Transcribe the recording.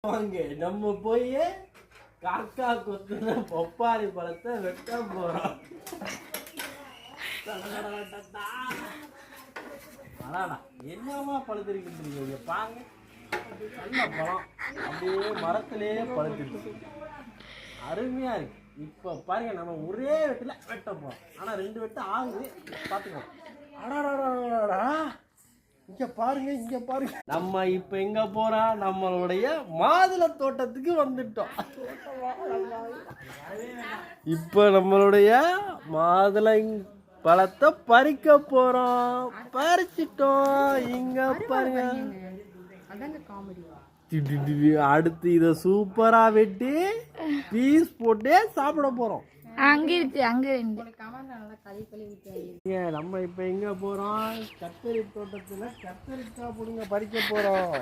வாங்க நம்ம போய் காக்கா கொத்துன பப்பாளி பழத்தை வெட்ட போறோம். என்னமா பழுத்திருக்கீங்க பாருங்க, நல்ல பழம் அப்படியே மரத்திலேயே பழுத்திருக்கு, அருமையா இருக்கு. இப்ப பாருங்க நம்ம ஒரே வெட்டுல வெட்ட போறோம். ஆனா 2 வெட்டு ஆகுது, பாத்துக்கோங்க. அடாடாடாடா, இங்க பாருங்க இங்க பாருங்க. நம்ம இப்ப எங்க போறோம்? நம்மளுடைய மாதுளை தோட்டத்துக்கு வந்துட்டோம். இப்ப நம்மளுடைய மாதுளை பழத்தை பறிக்க போறோம். பறிச்சிட்டோம். இங்க பாருங்க, அடுத்து இத சூப்பரா வெட்டி பீஸ் போட்டு சாப்பிட போறோம். நம்ம இப்ப எங்க போறோம்? கத்தரி தோட்டத்துல கத்தரிக்காய் புடுங்க பறிக்க போறோம்.